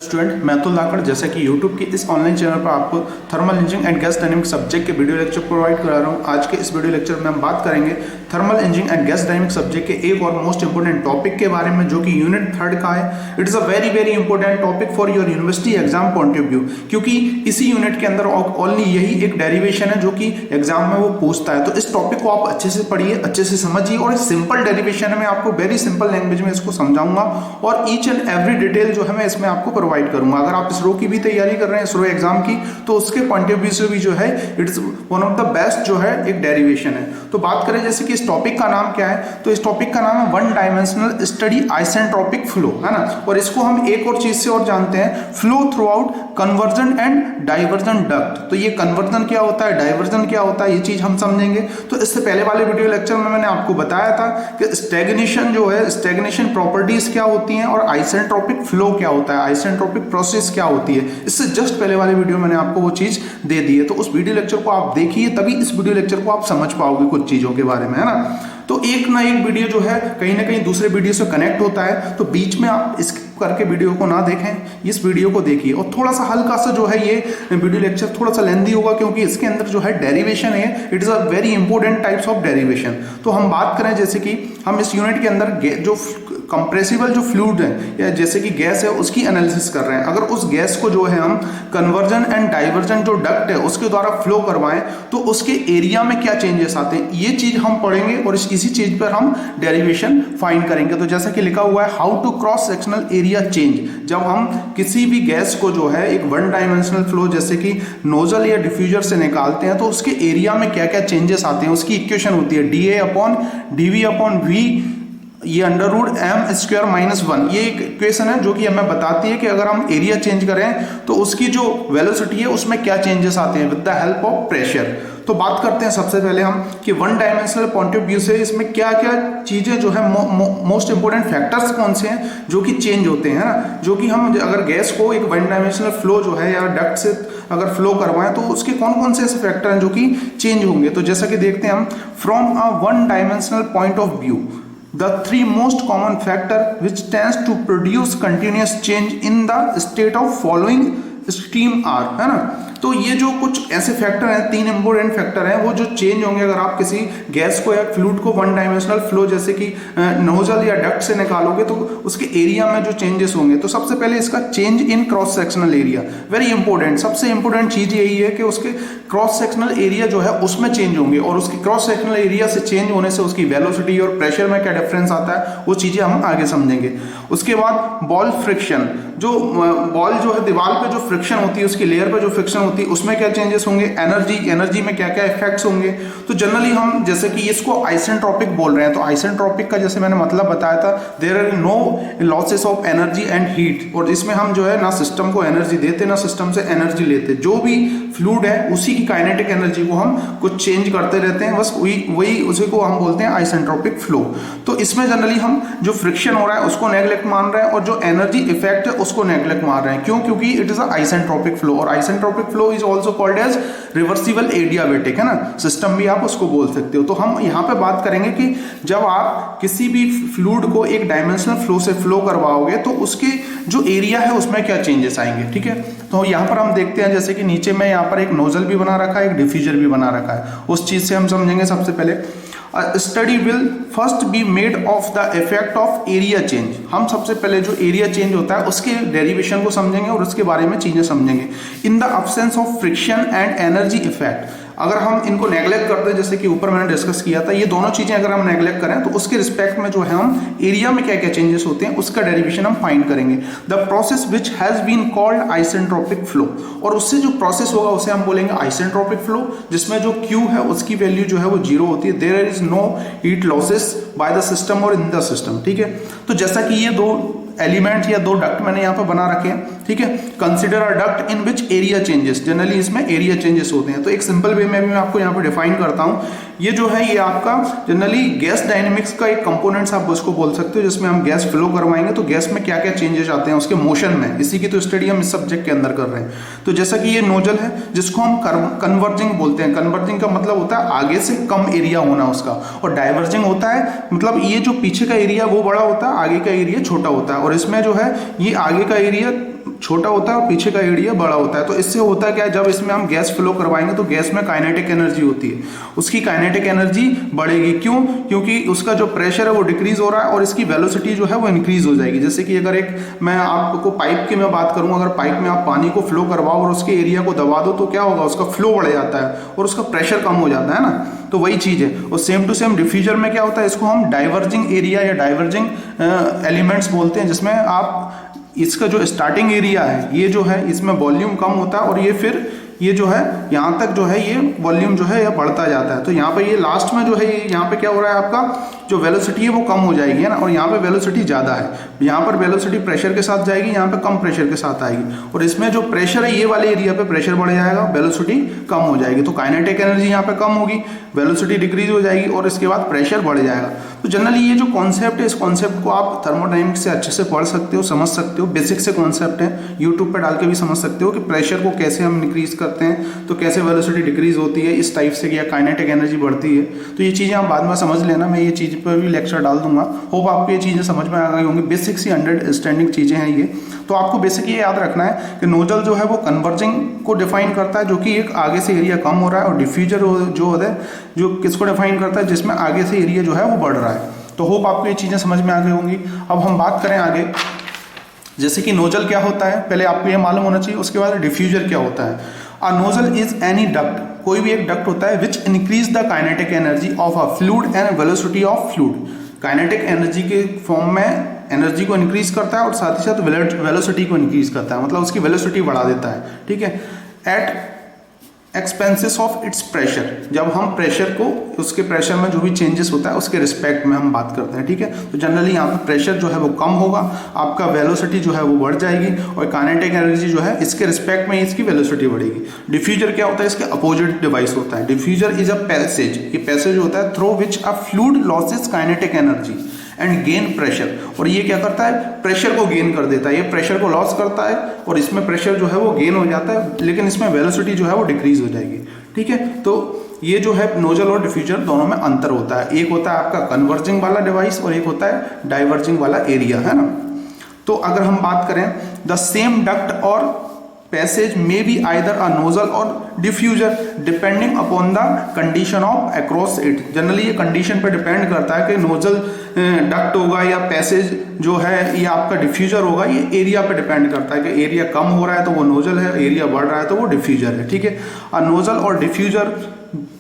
Student मैं अतुल धाकड़ जैसा कि YouTube के इस ऑनलाइन चैनल पर आपको thermal engineering and gas dynamic subject के वीडियो लेक्चर प्रोवाइड करा रहा हूं। आज के इस वीडियो लेक्चर में हम बात करेंगे thermal engineering and gas dynamic subject के एक और मोस्ट इंपोर्टेंट टॉपिक के बारे में, जो कि यूनिट 3 का है। It is a very very important topic for your university exam point of view, क्योंकि इसी यूनिट के अंदर ओनली यही एक डेरिवेशन है जो कि एग्जाम में वो पूछता है। तो इस टॉपिक को आप अच्छे से पढ़िए, अच्छे से समझिए, और सिंपल डेरिवेशन में आपको वेरी सिंपल लैंग्वेज में इसको समझाऊंगा और ईच एंड एवरी डिटेल जो है मैं इसमें आपको प्रोवाइड करूंगा। अगर आप इसरो की भी तैयारी कर रहे हैं, इसरो एग्जाम की, तो उसके पॉइंट ऑफ व्यू से भी जो है it is one of the best जो है एक डेरिवेशन है। तो बात करें जैसे कि इस टॉपिक का नाम क्या है, तो इस टॉपिक का नाम है one dimensional study isentropic flow, है ना। और इसको हम एक और चीज से और जानते हैं, flow through out conversion and diversion duct. तो ये कन्वर्जन क्या होता है, डाइवर्जन क्या होता है, ये चीज हम समझेंगे। तो इससे पहले वाले वीडियो लेक्चर में मैंने आपको बताया था कि स्टैग्नेशन जो है, स्टैग्नेशन प्रॉपर्टीज क्या होती हैं और आइसेंट्रोपिक फ्लो क्या होता है, आइसेंट्रोपिक प्रोसेस क्या होती है। इससे जस्ट पहले वाले वीडियो मैंने आपको वो चीज दे दी है। तो उस वीडियो लेक्चर को आप देखिए, तभी इस वीडियो लेक्चर को आप समझ पाओगे कुछ चीजों के बारे में, है ना। तो एक ना एक वीडियो जो है कहीं ना कहीं दूसरे वीडियो से कनेक्ट होता है, तो बीच में आप इस करके वीडियो को ना देखें, इस वीडियो को देखिए। और थोड़ा सा हल्का सा जो है ये वीडियो लेक्चर थोड़ा सा लेंथी होगा, क्योंकि इसके अंदर जो है डेरिवेशन है, it is a very important types of derivation. तो हम बात करें जैसे कि हम इस यूनिट के अंदर जो कंप्रेसिबल जो फ्लूइड है या जैसे कि गैस है, उसकी एनालिसिस कर रहे हैं। अगर उस गैस को जो है हम कन्वर्जन एंड डाइवर्जन जो डक्ट है उसके द्वारा फ्लो करवाएं, तो उसके एरिया में क्या चेंजेस आते हैं, ये चीज हम पढ़ेंगे और इसी चीज पर हम डेरिवेशन फाइंड करेंगे। तो जैसा कि लिखा हुआ है, how to cross sectional area change. जब हम किसी भी गैस को जो है एक वन डायमेंशनल फ्लो जैसे कि नोजल या डिफ्यूजर से निकालते हैं, तो उसके एरिया में क्या क्या चेंजेस आते हैं, उसकी इक्वेशन होती है dA/dV/V, ये √m²-1। ये एक इक्वेशन है जो कि हमें बताती है कि अगर हम एरिया चेंज करें तो उसकी जो वेलोसिटी है उसमें क्या चेंजेस आते हैं with the help of pressure. तो बात करते हैं सबसे पहले हम कि one dimensional point of view से इसमें क्या क्या चीजें जो है मोस्ट इंपोर्टेंट फैक्टर्स कौन से हैं जो कि चेंज होते हैं ना। जो कि हम अगर गैस को एक वन डायमेंशनल फ्लो जो है या डक्ट से अगर फ्लो करवाएं, तो उसके कौन कौन से ऐसे फैक्टर हैं जो कि चेंज होंगे। तो जैसा कि देखते हैं हम, from a one dimensional point of view the three most common factor which tends to produce continuous change in the state of following stream are, है ना। तो ये जो कुछ ऐसे फैक्टर हैं, 3 इंपोर्टेंट फैक्टर हैं, वो जो चेंज होंगे अगर आप किसी गैस को या फ्लूइड को वन डायमेंशनल फ्लो जैसे कि नोजल या डक्ट से निकालोगे, तो उसके एरिया में जो चेंजेस होंगे। तो सबसे पहले इसका change in cross sectional area, very important. सबसे इंपॉर्टेंट चीज यही है कि उसके क्रॉस सेक्शनल एरिया जो है उसमें चेंज होंगे, और उसके क्रॉस सेक्शनल एरिया से चेंज होने से उसकी वेलोसिटी और प्रेशर में क्या डिफरेंस आता है, वो चीजें हम आगे समझेंगे। उसके बाद बॉल फ्रिक्शन, जो बॉल जो है दीवार पे जो फ्रिक्शन होती है, उसकी लेयर पे जो फ्रिक्शन होती है, उसमें क्या चेंजेस होंगे, एनर्जी में क्या क्या इफेक्ट्स होंगे। तो जनरली हम जैसे कि इसको आइसेंट्रोपिक बोल रहे हैं, तो आइसेंट्रोपिक का जैसे मैंने मतलब बताया था, there are no losses of energy and heat. और इसमें हम जो है ना सिस्टम को एनर्जी देते ना सिस्टम से एनर्जी लेते, जो भी फ्लूइड है उसी की काइनेटिक एनर्जी को हम कुछ चेंज करते रहते हैं, बस वही उसी को हम बोलते हैं आइसेंट्रोपिक फ्लो। तो इसमें जनरली हम जो फ्रिक्शन हो रहा है उसको नेग्लेक्ट मान रहे हैं, और जो एनर्जी इफेक्ट है उसको नेग्लेक्ट मान रहे हैं। क्यों? क्योंकि इट इज आइसेंट्रोपिक फ्लो, और isentropic flow is also called as reversible adiabatic, है ना, सिस्टम भी आप उसको बोल सकते हो। तो हम यहाँ पे बात करेंगे कि जब आप किसी भी फ्लूइड को एक डायमेंशनल फ्लो से फ्लो करवाओगे, तो उसके जो एरिया है उसमें क्या चेंजेस आएंगे, ठीक है। तो यहाँ पर हम देखते हैं जैसे कि नीचे में यहाँ पर एक नोजल भी बना रखा है, एक डिफ्यूजर भी बना रखा है। उस चीज से हम समझेंगे। सबसे पहले study will first be made of the effect of area change. हम सबसे पहले जो एरिया चेंज होता है उसके डेरिवेशन को समझेंगे और उसके बारे में चीजें समझेंगे। In the absence of friction and energy effect, अगर हम इनको नेग्लेक्ट करते हैं, जैसे कि ऊपर मैंने डिस्कस किया था, ये दोनों चीजें अगर हम नेग्लेक्ट करें, तो उसके रिस्पेक्ट में जो है हम एरिया में क्या क्या चेंजेस होते हैं उसका डेरिवेशन हम फाइंड करेंगे। The process which has been called isentropic flow, और उससे जो प्रोसेस होगा उसे हम बोलेंगे आइसेंट्रोपिक फ्लो, जिसमें जो Q है उसकी वैल्यू जो है वो 0 होती है। There is no heat losses by the system और इन द सिस्टम, ठीक है। तो जैसा कि ये दो एलिमेंट या दो डक्ट मैंने यहाँ पर बना रखे हैं, ठीक है। Consider a duct in which area changes, generally इसमें एरिया चेंजेस होते हैं। तो एक सिंपल वे में भी मैं आपको यहाँ पर डिफाइन करता हूँ। ये जो है ये आपका जनरली गैस डायनेमिक्स का एक कंपोनेंट्स आप उसको बोल सकते हो, जिसमें हम गैस फ्लो करवाएंगे तो गैस में क्या क्या चेंजेस आते हैं उसके मोशन में, इसी की तो स्टडी हम इस सब्जेक्ट के अंदर कर रहे हैं। तो जैसा कि ये नोजल है जिसको हम कन्वर्जिंग बोलते हैं। कन्वर्जिंग का मतलब होता है आगे से कम एरिया होना उसका, और डाइवर्जिंग होता है मतलब ये जो पीछे का एरिया वो बड़ा होता है, आगे का एरिया छोटा होता है। और इसमें जो है ये आगे का एरिया छोटा होता है और पीछे का एरिया बड़ा होता है। तो इससे होता क्या है, जब इसमें हम गैस फ्लो करवाएंगे तो गैस में काइनेटिक एनर्जी होती है, उसकी काइनेटिक एनर्जी बढ़ेगी। क्यों? क्योंकि उसका जो प्रेशर है वो डिक्रीज हो रहा है और इसकी वेलोसिटी जो है वो इंक्रीज हो जाएगी। जैसे कि अगर मैं आपको पाइप की मैं बात करूँ, अगर पाइप में आप पानी को फ्लो करवाओ और उसके एरिया को दबा दो तो क्या होगा, उसका फ्लो बढ़ जाता है और उसका प्रेशर कम हो जाता है ना। तो वही चीज़ है। और सेम टू सेम डिफ्यूजर में क्या होता है, इसको हम डाइवर्जिंग एरिया या डाइवर्जिंग एलिमेंट्स बोलते हैं, जिसमें आप इसका जो स्टार्टिंग एरिया है ये जो है इसमें वॉल्यूम कम होता है और ये फिर ये जो है यहाँ तक जो है ये वॉल्यूम जो है ये बढ़ता जाता है। तो यहाँ पे ये लास्ट में जो है ये यहाँ पे क्या हो रहा है, आपका जो वेलोसिटी है वो कम हो जाएगी, है ना। और यहाँ पे वेलोसिटी ज़्यादा है, यहाँ पर वेलोसिटी प्रेशर के साथ जाएगी, यहाँ पे कम प्रेशर के साथ आएगी। और इसमें जो प्रेशर है ये वाले एरिया पे प्रेशर बढ़ जाएगा, वेलोसिटी कम हो जाएगी। तो काइनेटिक एनर्जी यहाँ पे कम होगी, वेलोसिटी डिक्रीज हो जाएगी और इसके बाद प्रेशर बढ़ जाएगा। तो जनरली ये जो कॉन्सेप्ट है, इस कॉन्सेप्ट को आप थर्मोडायनेमिक्स से अच्छे से पढ़ सकते हो, समझ सकते हो। बेसिक से कॉन्सेप्ट है, यूट्यूब पर डाल के भी समझ सकते हो कि प्रेशर को कैसे हम इंक्रीज करते हैं तो कैसे वेलोसिटी डिक्रीज होती है, इस टाइप से, या काइनेटिक एनर्जी बढ़ती है। तो ये चीज़ें आप बाद में समझ लेना, मैं ये चीज़ पर भी लेक्चर डाल दूंगा। होप आपको ये चीज़ें समझ में आ गई होंगी, बेसिक सी अंडरस्टैंडिंग चीज़ें हैं ये। तो आपको बेसिक ये याद रखना है कि नोजल जो है वो कन्वर्जिंग को डिफाइन करता है, जो कि एक आगे से एरिया कम हो रहा है, और डिफ्यूजर जो होता है जो किसको डिफाइन करता है, जिसमें आगे से एरिया जो है वो बढ़ रहा है। तो होप आपको ये चीज़ें समझ में आ गई होंगी। अब हम बात करें आगे, जैसे कि नोजल क्या होता है पहले आपको ये मालूम होना चाहिए, उसके बाद डिफ्यूजर क्या होता है। अ नोजल इज एनी डक्ट, कोई भी एक डक्ट होता है which increase the kinetic energy of a fluid and velocity of fluid. Kinetic energy के फॉर्म में एनर्जी को इंक्रीज करता है और साथ ही साथ वेलोसिटी को इंक्रीज करता है, मतलब उसकी वेलोसिटी बढ़ा देता है, ठीक है। At expenses of its pressure, जब हम प्रेशर को, उसके प्रेशर में जो भी चेंजेस होता है उसके रिस्पेक्ट में हम बात करते हैं, ठीक है। तो जनरली यहाँ पे प्रेशर जो है वो कम होगा, आपका वेलोसिटी जो है वो बढ़ जाएगी, और काइनेटिक एनर्जी जो है इसके रिस्पेक्ट में इसकी वेलोसिटी बढ़ेगी। डिफ्यूजर क्या होता है, इसके अपोजिट डिवाइस होता है। डिफ्यूजर इज अ पैसेज, ये पैसेज होता है through which a fluid losses kinetic energy and gain pressure. और ये क्या करता है, प्रेशर को गेन कर देता है, ये प्रेशर को लॉस करता है और इसमें प्रेशर जो है वो गेन हो जाता है, लेकिन इसमें वेलोसिटी जो है वो डिक्रीज हो जाएगी, ठीक है। तो ये जो है नोजल और डिफ्यूजर दोनों में अंतर होता है, एक होता है आपका कन्वर्जिंग वाला डिवाइस और एक होता है डाइवर्जिंग वाला एरिया, है ना। तो अगर हम बात करें, द सेम डक्ट और पैसेज में बी आइदर अ नोजल और diffuser depending upon the condition of across it. Generally ये कंडीशन पर डिपेंड करता है कि नोजल डक्ट होगा या पैसेज जो है ये आपका डिफ्यूजर होगा, ये एरिया पे डिपेंड करता है कि एरिया कम हो रहा है तो वो नोजल है, एरिया बढ़ रहा है तो वो डिफ्यूजर है, ठीक है। अ नोजल और diffuser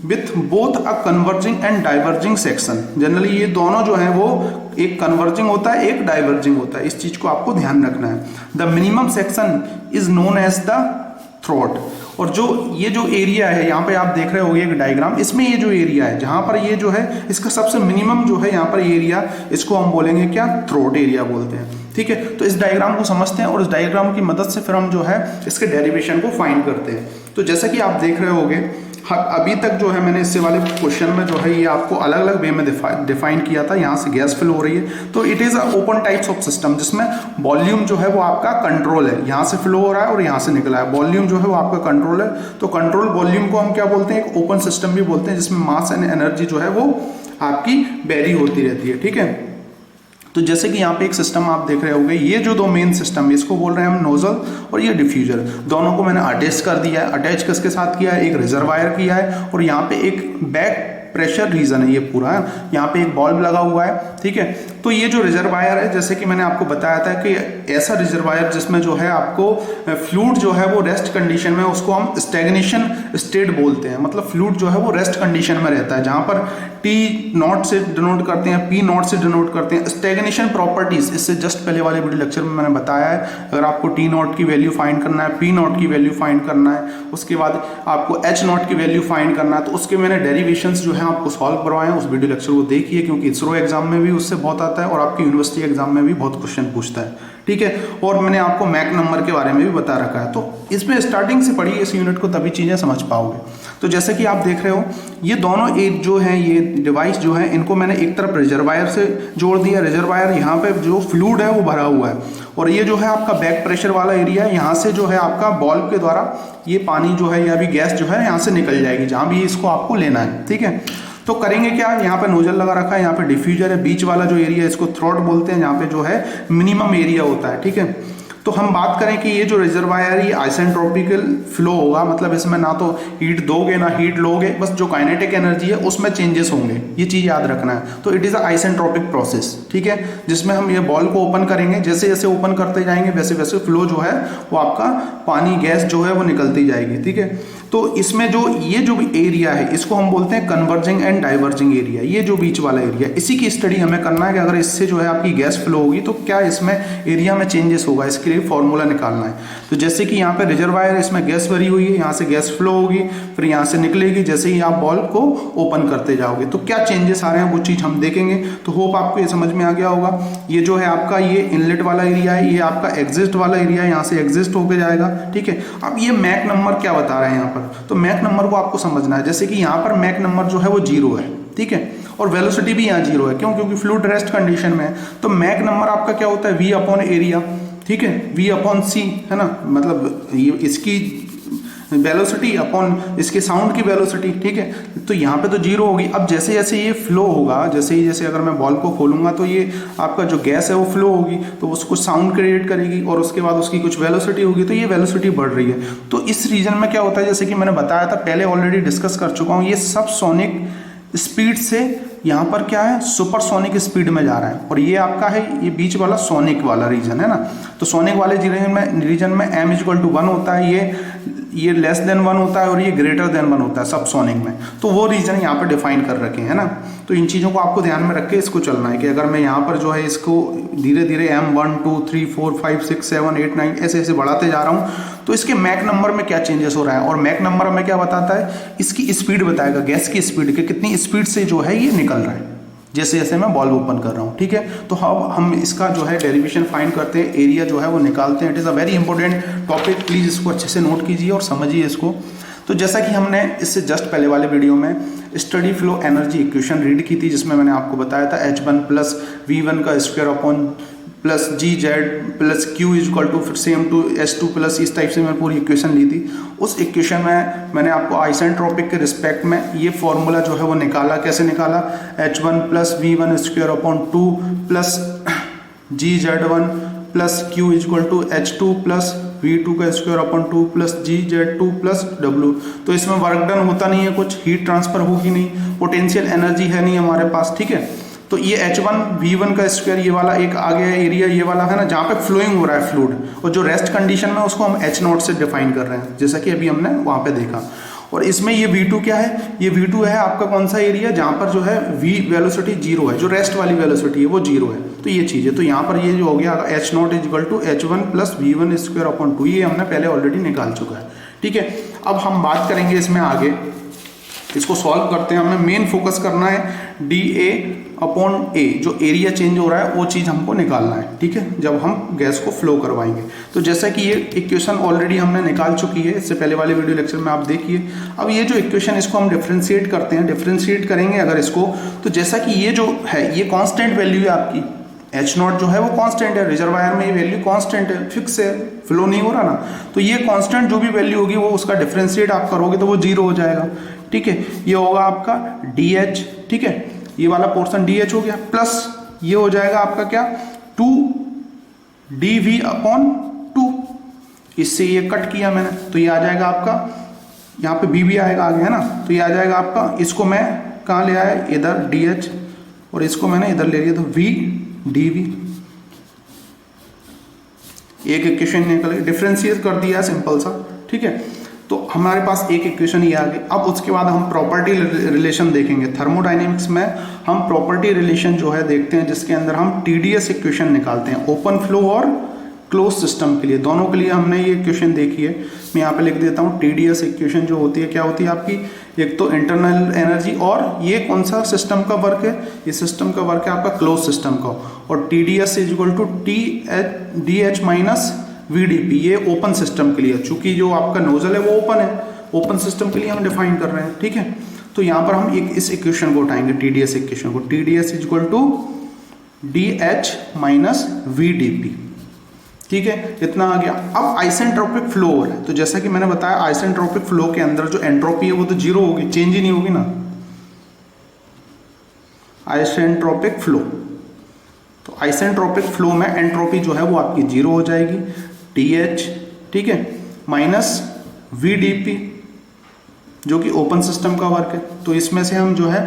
with both a converging and diverging section. Generally ये दोनों जो है वो एक कन्वर्जिंग होता है, एक डाइवर्जिंग होता है, इस चीज को आपको ध्यान रखना है। The minimum section is known as the throat. और जो ये जो एरिया है यहाँ पे आप देख रहे होगे एक डायग्राम, इसमें ये जो एरिया है जहाँ पर ये जो है इसका सबसे मिनिमम जो है यहाँ पर एरिया, इसको हम बोलेंगे क्या, थ्रोट एरिया बोलते हैं, ठीक है। तो इस डायग्राम को समझते हैं और इस डायग्राम की मदद से फिर हम जो है इसके डेरिवेशन को फाइंड करते हैं। तो जैसा कि आप देख रहे होगे अभी तक जो है मैंने इससे वाले क्वेश्चन में जो है ये आपको अलग अलग वे में डिफाइन किया था। यहाँ से गैस फिल हो रही है तो it is a open types of system, जिसमें वॉल्यूम जो है वो आपका कंट्रोल है, यहाँ से फ्लो हो रहा है और यहाँ से निकला है, वॉल्यूम जो है वो आपका कंट्रोल है। तो कंट्रोल वॉल्यूम को हम क्या बोलते हैं, एक ओपन सिस्टम भी बोलते हैं, जिसमें मास एंड एनर्जी जो है वो आपकी वेरी होती रहती है, ठीक है। तो जैसे कि यहाँ पे एक सिस्टम आप देख रहे होंगे, ये जो दो मेन सिस्टम है इसको बोल रहे हैं हम नोजल और ये डिफ्यूजर, दोनों को मैंने अटैच कर दिया है। अटैच किसके साथ किया है, एक रिजर्वायर किया है और यहाँ पे एक बैक प्रेशर रीजन है ये पूरा, है यहाँ पे एक बल्ब लगा हुआ है, ठीक है। तो ये जो रिजर्वायर है, जैसे कि मैंने आपको बताया था कि ऐसा रिजर्वायर जिसमें जो है आपको फ्लूइड जो है वो रेस्ट कंडीशन में, उसको हम स्टैग्नेशन स्टेट बोलते हैं, मतलब फ्लूइड जो है वो रेस्ट कंडीशन में रहता है, जहाँ पर टी नॉट से डिनोट करते हैं, पी नॉट से डिनोट करते हैं। स्टैग्नेशन प्रॉपर्टीज इससे जस्ट पहले वाले वीडियो लेक्चर में मैंने बताया है, अगर आपको टी नॉट की वैल्यू फाइंड करना है, पी नॉट की वैल्यू फाइंड करना है, उसके बाद आपको एच नॉट की वैल्यू फाइंड करना है, तो उसके मैंने डेरिवेशंस जो है आपको सॉल्व करवाए हैं, उस वीडियो लेक्चर को देखिए, क्योंकि इसरो एग्जाम में भी उससे बहुत आता है और आपकी यूनिवर्सिटी एग्जाम में भी बहुत क्वेश्चन पूछता है, ठीक है। और मैंने आपको मैक नंबर के बारे में भी बता रखा है, तो इसमें स्टार्टिंग से पढ़िए इस यूनिट को, तभी चीजें समझ पाओगे। तो जैसे कि आप देख रहे हो ये दोनों एक जो है ये डिवाइस जो है, इनको मैंने एक तरफ रिजर्वायर से जोड़ दिया। रिजर्वायर यहाँ पे जो फ्लूइड है वो भरा हुआ है और ये जो है आपका बैक प्रेशर वाला एरिया है, यहाँ से जो है आपका बॉल्ब के द्वारा ये पानी जो है या भी गैस जो है यहाँ से निकल जाएगी, जहाँ भी इसको आपको लेना है, ठीक है। तो करेंगे क्या, यहाँ पे नोजल लगा रखा है, यहाँ पे डिफ्यूजर है, बीच वाला जो एरिया है इसको थ्रोट बोलते हैं, यहाँ पे जो है मिनिमम एरिया होता है, ठीक है। तो हम बात करें कि ये जो रिजर्वायर ये आइसेंट्रोपिकल फ्लो होगा, मतलब इसमें ना तो हीट दोगे ना हीट लोगे, बस जो काइनेटिक एनर्जी है उसमें चेंजेस होंगे, ये चीज़ याद रखना है। तो it is a isentropic process, ठीक है, जिसमें हम ये बॉल को ओपन करेंगे, जैसे जैसे ओपन करते जाएंगे वैसे वैसे फ्लो जो है वो आपका पानी गैस जो है वो निकलती जाएगी, ठीक है। तो इसमें जो ये जो एरिया है इसको हम बोलते हैं कन्वर्जिंग एंड डाइवर्जिंग एरिया, ये जो बीच वाला एरिया, इसी की स्टडी हमें करना है कि अगर इससे जो है आपकी गैस फ्लो होगी तो क्या इसमें एरिया में चेंजेस होगा, इसके लिए फॉर्मूला निकालना है। तो जैसे कि यहाँ पे रिजर्वायर है, इसमें गैस भरी हुई है, यहाँ से गैस फ्लो होगी, फिर यहाँ से निकलेगी, जैसे ही आप बॉल को ओपन करते जाओगे तो क्या चेंजेस आ रहे हैं वो चीज़ हम देखेंगे। तो होप आपको ये समझ में आ गया होगा। ये जो है आपका ये इनलेट वाला एरिया है, ये आपका एग्जिस्ट वाला एरिया है, यहाँ से एग्जिस्ट होकर जाएगा, ठीक है। अब ये मैक नंबर क्या बता रहे हैं यहाँ पर, तो मैक नंबर को आपको समझना है। जैसे कि यहाँ पर मैक नंबर जो है वो 0 है, ठीक है, और वेलोसिटी भी यहाँ 0 है, क्यों, क्योंकि फ्लूइड रेस्ट कंडीशन में है। तो मैक नंबर आपका क्या होता है, V अपॉन एरिया, ठीक है, V अपॉन C, है ना, मतलब ये इसकी वेलोसिटी अपॉन इसके साउंड की वेलोसिटी, ठीक है। तो यहाँ पे तो 0 होगी। अब जैसे जैसे ये फ्लो होगा, जैसे ही जैसे अगर मैं बॉल को खोलूंगा तो ये आपका जो गैस है वो फ्लो होगी, तो उसको साउंड क्रिएट करेगी और उसके बाद उसकी कुछ वेलोसिटी होगी, तो ये वेलोसिटी बढ़ रही है। तो इस रीजन में क्या होता है, जैसे कि मैंने बताया था पहले, ऑलरेडी डिस्कस कर चुका हूँ, ये सब सोनिक स्पीड से यहाँ पर क्या है, सुपरसोनिक स्पीड में जा रहा है, और ये आपका है ये बीच वाला सोनिक वाला रीजन है ना। तो सोनिक वाले रीजन में m इक्वल टू 1 होता है, ये लेस देन 1 होता है और ये ग्रेटर देन 1 होता है सब सोनिक में। तो वो रीजन यहाँ पर डिफाइन कर रखे हैं ना। तो इन चीज़ों को आपको ध्यान में रख के इसको चलना है कि अगर मैं यहाँ पर जो है इसको धीरे धीरे m 1 2 3 4 5 6 7 8 9 ऐसे ऐसे बढ़ाते जा रहा हूँ, तो इसके मैक नंबर में क्या चेंजेस हो रहा है। और मैक नंबर हमें क्या बताता है, इसकी स्पीड बताएगा, गैस की स्पीड के कितनी स्पीड से जो है ये निकल रहा है, जैसे जैसे मैं बॉल ओपन कर रहा हूँ, ठीक है। तो हम इसका जो है डेरिवेशन फाइंड करते हैं, एरिया जो है वो निकालते हैं। It is a very important topic, please इसको अच्छे से नोट कीजिए और समझिए इसको। तो जैसा कि हमने इससे जस्ट पहले वाले वीडियो में steady flow energy equation read की थी, जिसमें मैंने आपको बताया था H1 प्लस V1 का square upon plus GZ plus Q is equal to फिर सेम टू S2 प्लस, इस टाइप से मैंने पूरी इक्वेशन ली थी। उस इक्वेशन में मैंने आपको आइसेंट्रोपिक के रिस्पेक्ट में ये फॉर्मूला जो है वो निकाला। कैसे निकाला, H1 plus V1 square upon 2 plus GZ1 plus Q is equal to H2 plus V2 का square upon 2 plus GZ2 plus W। तो इसमें वर्क डन होता नहीं है, कुछ हीट ट्रांसफर होगी नहीं, पोटेंशियल एनर्जी है नहीं हमारे पास, ठीक है। तो ये H1 V1 का स्क्वायर ये वाला एक आ गया एरिया, ये वाला है ना जहाँ पे फ्लोइंग हो रहा है फ्लूइड, और जो रेस्ट कंडीशन में उसको हम H0 से डिफाइन कर रहे हैं, जैसा कि अभी हमने वहाँ पे देखा। और इसमें ये V2 क्या है, ये V2 है आपका कौन सा एरिया, जहाँ पर जो है V वेलोसिटी 0 है, जो रेस्ट वाली वेलोसिटी है वो 0 है। तो ये चीज़ है, तो यहाँ पर ये जो हो गया H0 is equal to H1 plus V1 square upon 2, ये हमने पहले ऑलरेडी निकाल चुका है, ठीक है। अब हम बात करेंगे इसमें आगे, इसको सॉल्व करते हैं। हमें मेन फोकस करना है dA अपॉन A, जो एरिया चेंज हो रहा है वो चीज़ हमको निकालना है, ठीक है, जब हम गैस को फ्लो करवाएंगे। तो जैसा कि ये इक्वेशन ऑलरेडी हमने निकाल चुकी है, इससे पहले वाले वीडियो लेक्चर में आप देखिए। अब ये जो इक्वेशन इसको हम डिफ्रेंशिएट करते हैं, डिफ्रेंशिएट करेंगे अगर इसको, तो जैसा कि ये जो है ये कांस्टेंट वैल्यू है आपकी, H0 जो है वो कांस्टेंट है, रिजर्वायर में ये वैल्यू कांस्टेंट है, फिक्स है, फ्लो नहीं हो रहा ना। तो ये कांस्टेंट जो भी वैल्यू होगी वो उसका डिफ्रेंशिएट आप करोगे तो वो 0 हो जाएगा, ठीक है। ये होगा आपका DH, ठीक है, ये वाला पोर्शन DH हो गया, प्लस ये हो जाएगा आपका क्या 2dV अपॉन 2, इससे ये कट किया मैंने, तो ये आ जाएगा आपका, यहाँ पे B भी आएगा आगे, है ना। तो ये आ जाएगा आपका, इसको मैं कहाँ ले आया, इधर DH, और इसको मैंने इधर ले लिया, तो VdV। एक इक्वेशन निकल डिफरेंशिएट कर दिया सिंपल सा, ठीक है। तो हमारे पास एक इक्वेशन ये आ गई। अब उसके बाद हम प्रॉपर्टी रिलेशन देखेंगे। थर्मोडायनेमिक्स में हम प्रॉपर्टी रिलेशन जो है देखते हैं, जिसके अंदर हम TDS इक्वेशन निकालते हैं, ओपन फ्लो और क्लोज सिस्टम के लिए, दोनों के लिए हमने ये इक्वेशन देखी है। मैं यहाँ पे लिख देता हूँ TDS इक्वेशन जो होती है, क्या होती है आपकी, एक तो इंटरनल एनर्जी, और ये कौन सा सिस्टम का वर्क है, ये सिस्टम का वर्क है आपका क्लोज सिस्टम का। और TDS is equal to DH minus VdP, ये ओपन सिस्टम के लिए, चूंकि जो आपका नोजल है वो ओपन है, ओपन सिस्टम के लिए हम डिफाइन कर रहे हैं, ठीक है। तो यहाँ पर हम एक इस इक्वेशन को उठाएंगे, TDS इक्वेशन को, TDS is equal to DH minus VdP, ठीक है, इतना आ गया। अब आइसेंट्रोपिक फ्लो हो रहा है, तो जैसा कि मैंने बताया आइसेंट्रोपिक फ्लो के अंदर जो एंट्रोपी है वो तो 0 होगी, चेंज ही नहीं होगी ना, आइसेंट्रोपिक फ्लो। तो आइसेंट्रोपिक फ्लो में एंट्रोपी जो है वो आपकी 0 हो जाएगी, DH, ठीक है, माइनस VDP जो कि ओपन सिस्टम का वर्क है। तो इसमें से हम जो है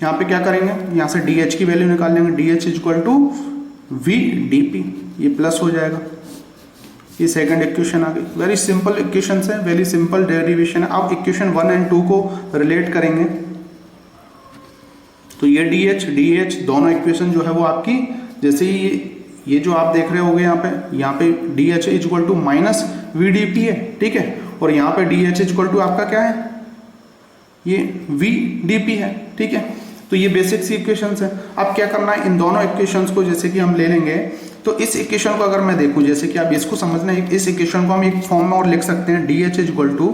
यहाँ पे क्या करेंगे, यहाँ से DH की वैल्यू निकाल लेंगे, DH इक्वल टू VDP, ये प्लस हो जाएगा। ये सेकंड इक्वेशन आ गई। वेरी सिंपल इक्वेशन है, वेरी सिंपल डेरिवेशन है। अब इक्वेशन 1 और 2 को रिलेट करेंगे तो ये DH दोनों इक्वेशन जो है वो आपकी, जैसे ही ये जो आप देख रहे होगे यहाँ पे DH equal to minus VDP है, ठीक है, और यहाँ पे DH इक्वल टू आपका क्या है, ये VDP है, ठीक है। तो ये बेसिक सी इक्वेशंस है। अब क्या करना है, इन दोनों इक्वेशंस को जैसे कि हम ले लेंगे, तो इस इक्वेशन को अगर मैं देखूं, जैसे कि आप इसको समझना है, इस इक्वेशन को हम एक फॉर्म में और लिख सकते हैं, DH इक्वल टू,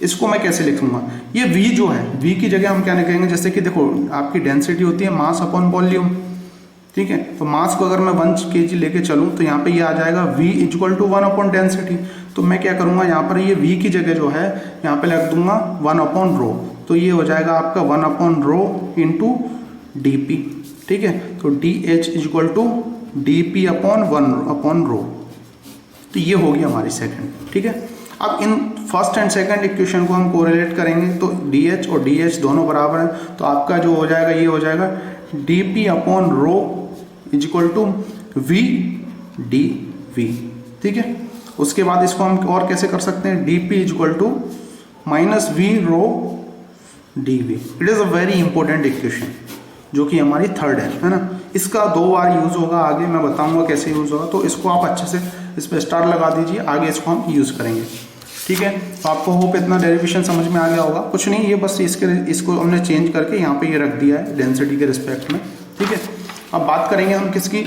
इसको मैं कैसे लिखूंगा, ये V जो है, V की जगह हम क्या लिखेंगे, जैसे कि देखो आपकी डेंसिटी होती है मास अपॉन वॉल्यूम, ठीक है। तो मास को अगर मैं 1 kg लेके चलूं तो यहाँ पे ये आ जाएगा V equal to 1 upon density. तो मैं क्या करूंगा, यहाँ पर ये V की जगह जो है यहाँ पे लिख दूंगा 1 अपॉन रो, तो ये हो जाएगा आपका 1 अपॉन रो इंटू DP, ठीक है। तो DH equal to DP upon 1 upon rho, तो ये होगी हमारी सेकंड, ठीक है। अब इन फर्स्ट एंड सेकंड इक्वेशन को हम कोरिलेट करेंगे, तो DH और DH दोनों बराबर हैं, तो आपका जो हो जाएगा ये हो जाएगा DP upon rho equal to VDV, ठीक है। उसके बाद इसको हम और कैसे कर सकते हैं, DP equal to minus V rho DV। It is a very important equation जो कि हमारी थर्ड है ना। इसका 2 बार यूज़ होगा, आगे मैं बताऊंगा कैसे यूज़ होगा, तो इसको आप अच्छे से इस पर स्टार लगा दीजिए, आगे इसको हम यूज़ करेंगे, ठीक है। तो आपको होप इतना डेरिवेशन समझ में आ गया होगा। कुछ नहीं, ये बस इसको हमने चेंज करके यहाँ पे ये रख दिया है डेंसिटी के रिस्पेक्ट में, ठीक है। अब बात करेंगे हम किसकी,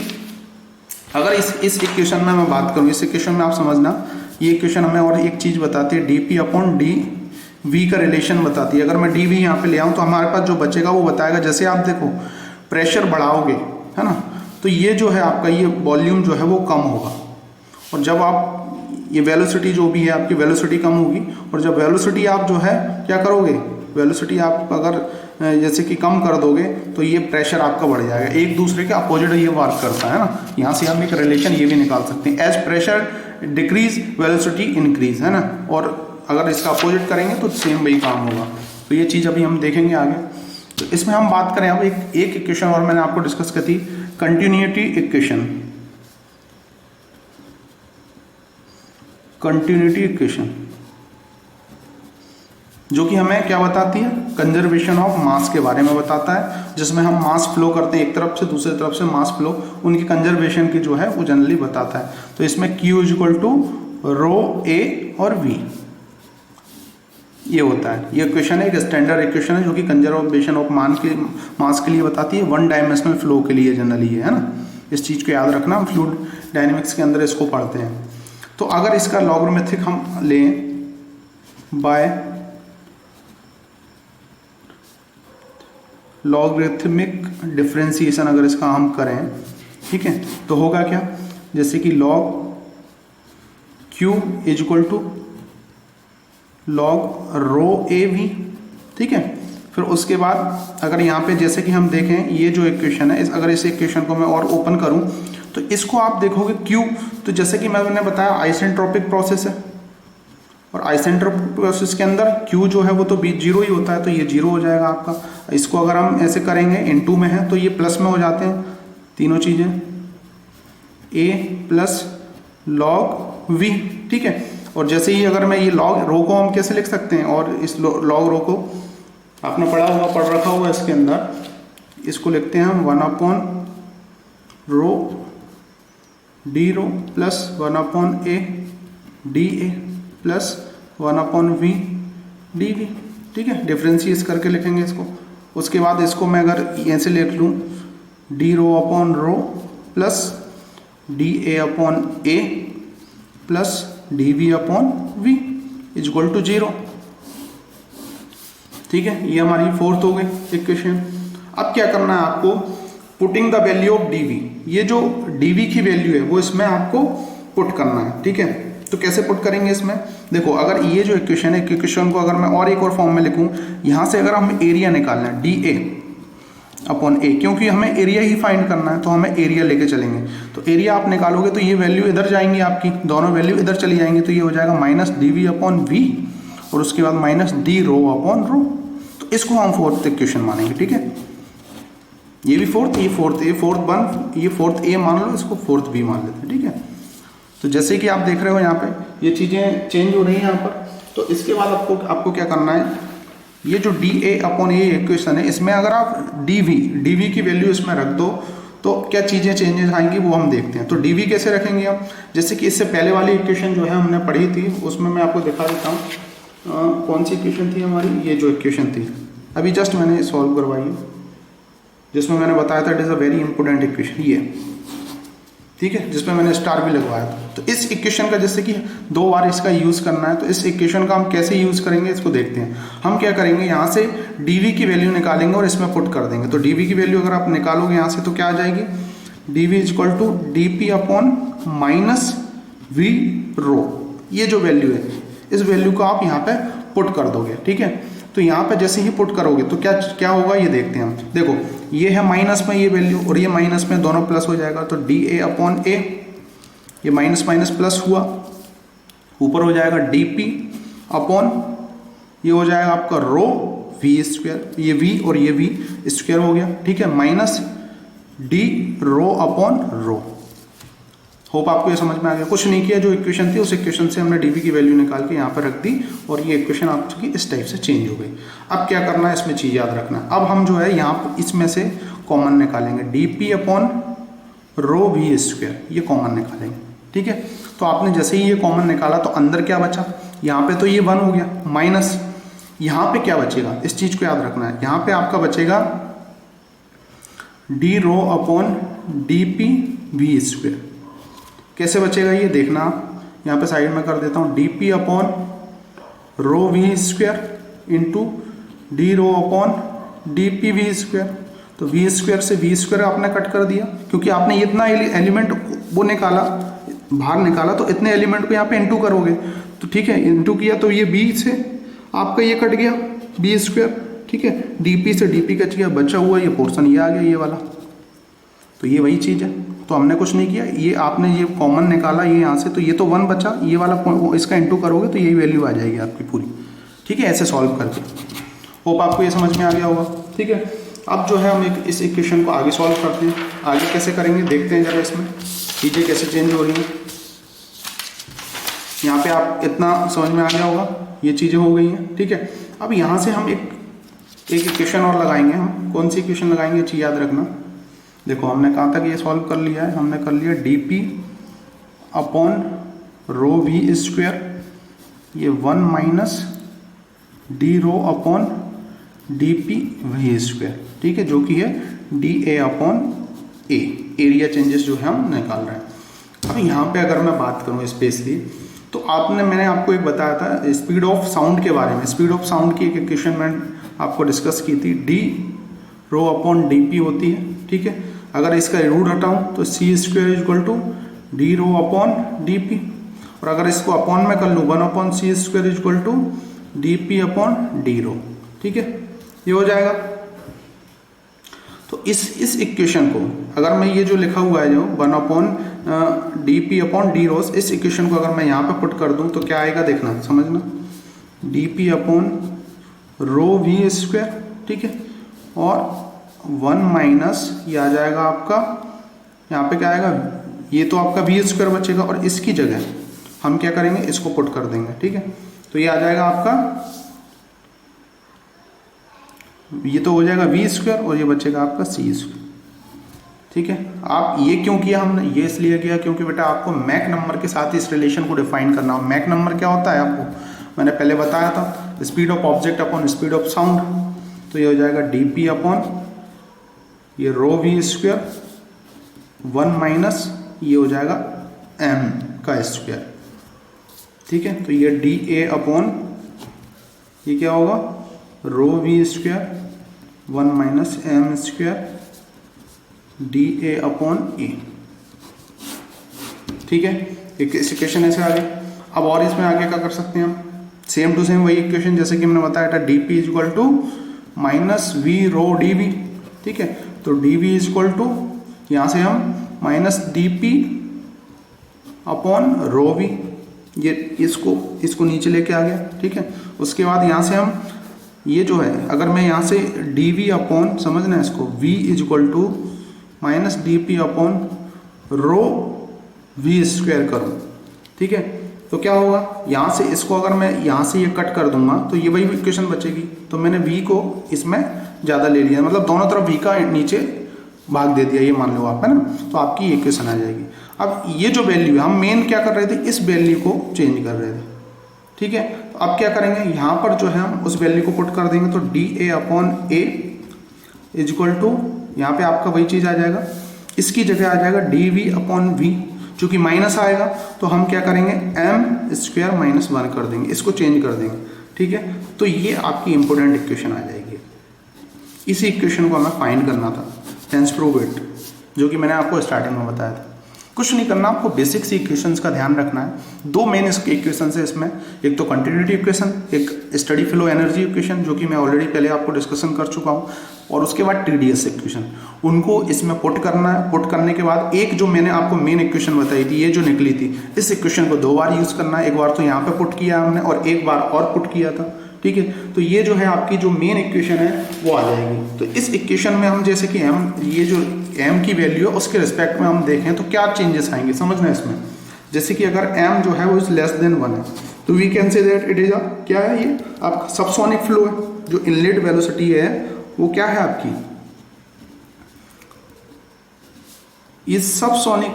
अगर इस इक्वेशन में मैं बात करूँ, इस इक्वेशन में आप समझना, ये इक्वेशन हमें और एक चीज़ बताती है, DP अपॉन DV का रिलेशन बताती है। अगर मैं DV यहाँ पे ले आऊँ तो हमारे पास जो बचेगा वो बताएगा, जैसे आप देखो प्रेशर बढ़ाओगे, है ना, तो ये जो है आपका ये वॉल्यूम जो है वो कम होगा, और जब आप ये वेलोसिटी जो भी है आपकी वेलोसिटी कम होगी, और जब वेलोसिटी आप जो है क्या करोगे, वेलोसिटी आप अगर जैसे कि कम कर दोगे तो ये प्रेशर आपका बढ़ जाएगा। एक दूसरे के अपोजिट ये वर्क करता है ना। यहाँ से हम एक रिलेशन ये भी निकाल सकते हैं, as pressure decrease velocity increase, है ना, और अगर इसका अपोजिट करेंगे तो सेम वही काम होगा। तो ये चीज़ अभी हम देखेंगे आगे। तो इसमें हम बात करें अब एक इक्वेशन और मैंने आपको डिस्कस की थी, कंटिन्यूटी इक्वेशन, कंटिन्यूटी इक्वेशन जो कि हमें क्या बताती है, कंजर्वेशन ऑफ मास के बारे में बताता है, जिसमें हम मास फ्लो करते हैं एक तरफ से दूसरी तरफ से मास फ्लो, उनकी कंजर्वेशन की जो है वो जनरली बताता है। तो इसमें Q equal to rho A और V ये होता है। ये इक्वेशन है, एक स्टैंडर्ड इक्वेशन है जो कि कंजर्वेशन ऑफ मास के लिए बताती है, 1 डायमेंशनल फ्लो के लिए जनरली है ना। इस चीज़ को याद रखना, हम फ्लूइड डायनेमिक्स के अंदर इसको पढ़ते हैं। तो अगर इसका लॉगरिथमिक हम लें बाय लॉगरिथमिक डिफरेंशिएशन, अगर इसका हम करें, ठीक है, तो होगा क्या, जैसे कि log Q is equal to log rho AV, ठीक है। फिर उसके बाद अगर यहाँ पे जैसे कि हम देखें ये जो इक्वेशन है, अगर इस इक्वेशन को मैं और ओपन करूँ तो इसको आप देखोगे Q, तो जैसे कि मैंने बताया आइसेंट्रोपिक प्रोसेस है, और आइसेंट्रोपिक प्रोसेस के अंदर Q जो है वो तो 0 ही होता है, तो ये 0 हो जाएगा आपका। इसको अगर हम ऐसे करेंगे इनटू में है तो ये प्लस में हो जाते हैं तीनों चीज़ें, A प्लस लॉग V, ठीक है। और जैसे ही अगर मैं ये लॉग रो को हम कैसे लिख सकते हैं, और इस लॉग रो को आपने पढ़ रखा हुआ इसके अंदर, इसको लिखते हैं हम 1 upon rho D rho plus 1 upon A DA plus 1 upon V DV, ठीक है। डिफरेंशिएट करके लिखेंगे इसको। उसके बाद इसको मैं अगर ऐसे लिख लूँ D rho upon rho plus DA upon A plus DV upon V is equal to 0, ठीक है। ये हमारी फोर्थ हो गई इक्वेशन। अब क्या करना है आपको, putting the value of DV, ये जो DV की वैल्यू है वो इसमें आपको पुट करना है, ठीक है। तो कैसे पुट करेंगे इसमें, देखो अगर ये जो इक्वेशन है, इक्वेशन को अगर मैं और एक और फॉर्म में लिखूं, यहाँ से अगर हम एरिया निकालना है DA, अपॉन ए, क्योंकि हमें एरिया ही फाइंड करना है तो हमें एरिया लेके चलेंगे। तो एरिया आप निकालोगे तो ये वैल्यू इधर जाएंगी, आपकी दोनों वैल्यू इधर चली जाएंगी, तो ये हो जाएगा minus D V upon V और उसके बाद minus D rho upon rho. तो इसको हम फोर्थ इक्वेशन मानेंगे, ठीक है। ये भी फोर्थ, ये फोर्थ, ये फोर्थ वन, ये फोर्थ ए मान लो, इसको फोर्थ बी मान लेते हैं, ठीक है। तो जैसे कि आप देख रहे हो यहाँ पे ये चीज़ें चेंज हो रही हैं यहाँ पर। तो इसके बाद आपको क्या करना है, ये जो D A upon A equation है, इसमें अगर आप डी वी की वैल्यू इसमें रख दो तो क्या चीज़ें चेंजेस आएंगी वो हम देखते हैं। तो डी वी कैसे रखेंगे हम, जैसे कि इससे पहले वाली इक्वेशन जो है हमने पढ़ी थी, उसमें मैं आपको दिखा देता हूँ कौन सी इक्वेशन थी हमारी। ये जो इक्वेशन थी अभी जस्ट मैंने सॉल्व करवाई है, जिसमें मैंने बताया था it is a very important equation, ये ठीक है, जिसमें मैंने स्टार भी लगवाया था। तो इस इक्वेशन का जैसे कि 2 बार इसका यूज़ करना है, तो इस इक्वेशन का हम कैसे यूज़ करेंगे इसको देखते हैं। हम क्या करेंगे, यहाँ से dv की वैल्यू निकालेंगे और इसमें पुट कर देंगे। तो dv की वैल्यू अगर आप निकालोगे यहाँ से तो क्या आ जाएगी, dv is equal to dp upon minus V rho. ये जो वैल्यू है इस वैल्यू को आप यहाँ पे पुट कर दोगे, ठीक है। तो यहाँ पे जैसे ही पुट करोगे तो क्या होगा ये देखते हैं हम। देखो ये है माइनस में ये वैल्यू और ये माइनस में, दोनों प्लस हो जाएगा। तो डी ए अपॉन ए, ये माइनस माइनस प्लस हुआ, ऊपर हो जाएगा डी पी अपॉन, ये हो जाएगा आपका रो वी स्क्वायर, ये वी और ये वी स्क्वायर हो गया, ठीक है, माइनस डी रो अपॉन रो। होप आपको ये समझ में आ गया। कुछ नहीं किया, जो इक्वेशन थी उस इक्वेशन से हमने डीवी की वैल्यू निकाल के यहाँ पर रख दी और ये इक्वेशन आपकी इस टाइप से चेंज हो गई। अब क्या करना है, इसमें चीज़ याद रखना है। अब हम जो है यहाँ पर इसमें से कॉमन निकालेंगे, D P upon rho V square, ये कॉमन निकालेंगे, ठीक है। तो आपने जैसे ही ये कॉमन निकाला तो अंदर क्या बचा, यहाँ पे तो ये 1 हो गया, माइनस यहाँ पे क्या बचेगा, इस चीज़ को याद रखना है। यहाँ पे आपका बचेगा D rho upon D P V square. कैसे बचेगा ये देखना आप, यहाँ पे साइड में कर देता हूँ, D P upon rho V square into D rho upon D P V square. तो वी स्क्वायर से वी स्क्वायर आपने कट कर दिया, क्योंकि आपने इतना एलिमेंट वो निकाला, बाहर निकाला, तो इतने एलिमेंट को यहाँ पे इंटू करोगे तो ठीक है, इंटू किया तो ये बी से आपका ये कट गया बी स्क्वायर, ठीक है, डी पी से डी पी कट गया, बचा हुआ ये पोर्शन ये आ गया ये वाला। तो ये वही चीज़ है, तो हमने कुछ नहीं किया, ये आपने ये कॉमन निकाला ये यहाँ से, तो ये तो 1 बचा, ये वाला इसका इंटू करोगे तो यही वैल्यू आ जाएगी आपकी पूरी, ठीक है, ऐसे सॉल्व करके। होप आपको ये समझ में आ गया होगा, ठीक है। अब जो है हम इस इक्वेशन को आगे सॉल्व करते हैं। आगे कैसे करेंगे देखते हैं जरा, इसमें चीज़ें कैसे चेंज हो रही हैं। यहाँ पे आप इतना समझ में आ गया होगा, ये चीज़ें हो गई हैं, ठीक है। अब यहाँ से हम एक इक्वेशन और लगाएंगे। हम कौन सी इक्वेशन लगाएंगे, चीज़ याद रखना। देखो हमने कहाँ तक ये सॉल्व कर लिया है, हमने कर लिया D P upon rho V square, ये 1 minus D rho upon D P V square, ठीक है, जो कि है D A upon A. Area changes जो है हम निकाल रहे हैं। अब यहाँ पे अगर मैं बात करूँ स्पेशली, तो मैंने आपको एक बताया था स्पीड ऑफ साउंड के बारे में। स्पीड ऑफ साउंड की एक इक्वेशन मैंने आपको डिस्कस की थी, D rho upon D P होती है, ठीक है। अगर इसका रूट हटाऊँ तो C square is equal to D rho upon D P, और अगर इसको अपॉन में कर लूँ 1 upon C square is equal to D P upon D rho, ठीक है, ये हो जाएगा। तो इस इक्वेशन को अगर मैं ये जो लिखा हुआ है जो 1 upon D P upon D rhos, इस इक्वेशन को अगर मैं यहाँ पे पुट कर दूँ तो क्या आएगा देखना, समझना, D P upon rho V square, ठीक है, और 1 माइनस ये आ जाएगा आपका, यहाँ पे क्या आएगा, ये तो आपका वी स्क्वायर बचेगा और इसकी जगह हम क्या करेंगे, इसको पुट कर देंगे, ठीक है। तो ये आ जाएगा आपका, ये तो हो जाएगा वी स्क्वायर और ये बचेगा आपका सी स्क्वायर, ठीक है। आप ये क्यों किया हमने, ये इसलिए किया क्योंकि बेटा आपको मैक नंबर के साथ इस रिलेशन को डिफाइन करना हो। मैक नंबर क्या होता है आपको मैंने पहले बताया था, speed of object upon speed of sound. तो ये हो जाएगा डी पी अपॉन ये रो वी स्क्वायर 1 माइनस ये हो जाएगा एम का स्क्वायर, ठीक है। तो ये डी ए अपॉन ये क्या होगा, rho V square 1 minus M square D A upon A, ठीक है। एक इक्वेशन ऐसे आ गई। अब और इसमें आगे क्या कर सकते हैं हम, सेम टू सेम वही इक्वेशन जैसे कि हमने बताया था, D P is equal to minus V rho D V, ठीक है। तो dv इज इक्वल टू, यहाँ से हम minus dp upon rho V, ये इसको नीचे लेके आ गया, ठीक है। उसके बाद यहाँ से हम ये जो है, अगर मैं यहाँ से dv अपॉन, समझना इसको, v is equal to minus dp upon rho v square करूँ, ठीक है। तो क्या होगा, यहाँ से इसको अगर मैं यहाँ से ये कट कर दूंगा तो ये वही इक्वेशन बचेगी। तो मैंने v को इसमें ज़्यादा ले लिया, मतलब दोनों तरफ v का नीचे भाग दे दिया, ये मान लो आप, है ना। तो आपकी इक्वेशन आ जाएगी। अब ये जो वैल्यू है, हम मेन क्या कर रहे थे, इस वैल्यू को चेंज कर रहे थे, ठीक है। तो अब क्या करेंगे, यहाँ पर जो है हम उस वैल्यू को पुट कर देंगे। तो dA upon a is equal to, यहाँ पे आपका वही चीज़ आ जाएगा, इसकी जगह आ जाएगा dv अपॉन v, चूंकि माइनस आएगा तो हम क्या करेंगे, m स्क्वायर माइनस 1 कर देंगे, इसको चेंज कर देंगे, ठीक है। तो ये आपकी इंपॉर्टेंट इक्वेशन आ जाएगी। इसी इक्वेशन को हमें फाइंड करना था, हेंस प्रूव इट, जो कि मैंने आपको स्टार्टिंग में बताया था। कुछ नहीं करना, आपको बेसिक सी इक्वेशंस का ध्यान रखना है। दो मेन इक्वेशन है इसमें, एक तो कंटिन्यूटी इक्वेशन, एक स्टडी फ्लो एनर्जी इक्वेशन, जो कि मैं ऑलरेडी पहले आपको डिस्कशन कर चुका हूँ, और उसके बाद TDS इक्वेशन, उनको इसमें पुट करना है। पुट करने के बाद एक जो मैंने आपको मेन इक्वेशन बताई थी, ये जो निकली थी, इस इक्वेशन को 2 बार यूज करना है। एक बार तो यहाँ पे पुट किया हमने और एक बार और पुट किया था, ठीक है। तो ये जो है आपकी जो मेन इक्वेशन है वो आ जाएगी। तो इस इक्वेशन में हम जैसे कि m, ये जो m की वैल्यू है उसके रिस्पेक्ट में हम देखें तो क्या चेंजेस आएंगे, समझना इसमें। जैसे कि अगर m जो है वो इज लेस देन 1 है, तो we can say that it is a, क्या है ये आपका सबसोनिक फ्लो है। जो इनलेट वेलोसिटी है वो क्या है आपकी, इज सबसोनिक,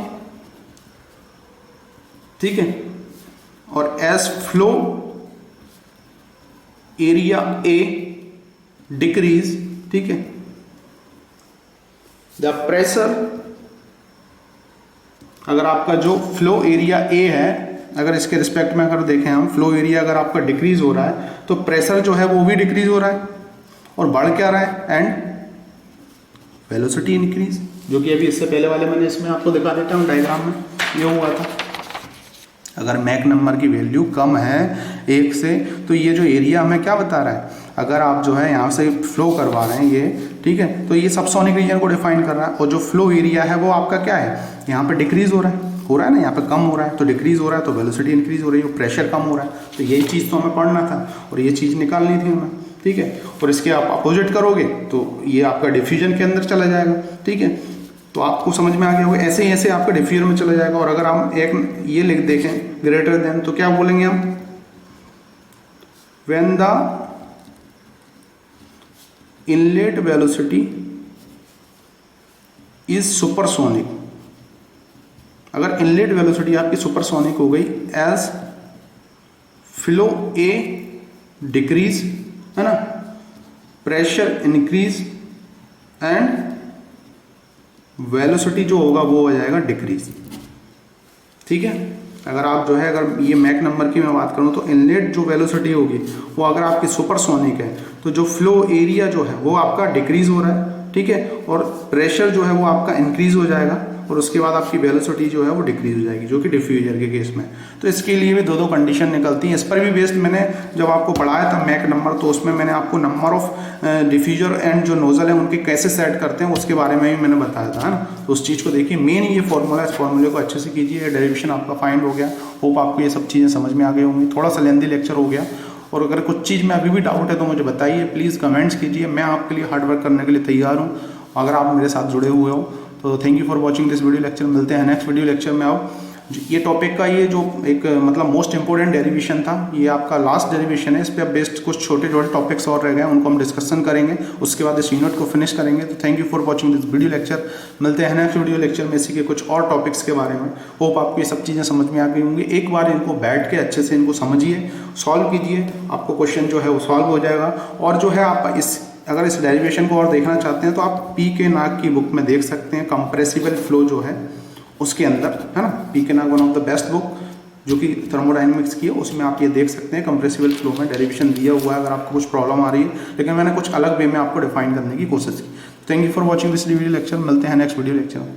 ठीक है। और as flow area A decrease, ठीक है, द प्रेशर, अगर आपका जो फ्लो एरिया A है, अगर इसके रिस्पेक्ट में अगर देखें हम, फ्लो एरिया अगर आपका डिक्रीज हो रहा है तो प्रेशर जो है वो भी डिक्रीज हो रहा है और बढ़ क्या रहा है, एंड वेलोसिटी इंक्रीज, जो कि अभी इससे पहले वाले मैंने इसमें आपको दिखा देता हूँ डायग्राम में, ये हुआ था। अगर मैक नंबर की वैल्यू कम है 1 से, तो ये जो एरिया हमें क्या बता रहा है, अगर आप जो है यहाँ से फ्लो करवा रहे हैं ये, ठीक है, तो ये सबसोनिक रीजन को डिफाइन कर रहा है। और जो फ्लो एरिया है वो आपका क्या है, यहाँ पे डिक्रीज हो रहा है ना, यहाँ पे कम हो रहा है, तो डिक्रीज हो रहा है तो वेलोसिटी इंक्रीज हो रही है, प्रेशर कम हो रहा है। तो यही चीज़ तो हमें पढ़ना था और ये चीज़ निकालनी थी हमें, ठीक है। और इसके आप अपोजिट करोगे तो ये आपका डिफ्यूजन के अंदर चला जाएगा, ठीक है। तो आपको समझ में आ गया होगा, ऐसे ही ऐसे आपका डिफ्यूजन में चला जाएगा। और अगर हम एक ये लिख देखें ग्रेटर देन, तो क्या बोलेंगे हम, when the inlet velocity is supersonic, अगर इनलेट वेलोसिटी आपकी सुपरसोनिक हो गई, एज फ्लो ए डिक्रीज, है ना, प्रेशर इंक्रीज एंड वेलोसिटी जो होगा वो हो जाएगा डिक्रीज, ठीक है। अगर आप जो है, अगर ये मैक नंबर की मैं बात करूं तो इनलेट जो वेलोसिटी होगी वो अगर आपकी सुपरसोनिक है तो जो फ्लो एरिया जो है वो आपका डिक्रीज हो रहा है, ठीक है, और प्रेशर जो है वो आपका इंक्रीज हो जाएगा और उसके बाद आपकी वेलोसिटी जो है वो डिक्रीज हो जाएगी, जो कि डिफ्यूजर के केस में। तो इसके लिए भी दो कंडीशन निकलती हैं। इस पर भी बेस्ड मैंने जब आपको पढ़ाया था मैक नंबर, तो उसमें मैंने आपको नंबर ऑफ डिफ्यूजर एंड जो नोजल है उनके कैसे सेट करते हैं उसके बारे में भी मैंने बताया था, है ना। तो उस चीज़ को देखिए, मेन ये फॉर्मूला, इस फॉर्मूले को अच्छे से कीजिए। डेरिवेशन आपका फाइंड हो गया, होप आपको ये सब चीज़ें समझ में आ गई होंगी। थोड़ा सा लेंथी लेक्चर हो गया, और अगर कुछ चीज़ में अभी भी डाउट है तो मुझे बताइए, प्लीज़ कमेंट्स कीजिए। मैं आपके लिए हार्ड वर्क करने के लिए तैयार हूँ अगर आप मेरे साथ जुड़े हुए हो। तो thank you for watching this video lecture. मिलते हैं नेक्स्ट वीडियो लेक्चर में। आओ, ये टॉपिक का ये जो एक मतलब मोस्ट इंपॉर्टेंट डेरिवेशन था, ये आपका लास्ट डेरिवेशन है। इस पर बेस्ड कुछ छोटे छोटे टॉपिक्स और रह गए, उनको हम डिस्कशन करेंगे, उसके बाद इस यूनिट को फिनिश करेंगे। तो thank you for watching this video lecture. मिलते हैं नेक्स्ट वीडियो लेक्चर में इसी के कुछ और टॉपिक्स के बारे में। होप आपको ये सब चीज़ें समझ में आ गई होंगी। एक बार इनको बैठ के अच्छे से इनको समझिए, सॉल्व कीजिए, आपको क्वेश्चन जो है वो सॉल्व हो जाएगा। और जो है आप अगर इस डेरिवेशन को और देखना चाहते हैं तो आप पी के नाग की बुक में देख सकते हैं, कंप्रेसिबल फ्लो जो है उसके अंदर, है ना। P K Nag one of the best book जो कि थर्मोडायनेमिक्स की है, उसमें आप ये देख सकते हैं कंप्रेसिबल फ्लो में डेरिवेशन दिया हुआ है। अगर आपको कुछ प्रॉब्लम आ रही है, लेकिन मैंने कुछ अलग वे में आपको डिफाइन करने की कोशिश की। Thank you for watching this video lecture. मिलते हैं नेक्स्ट वीडियो लेक्चर में।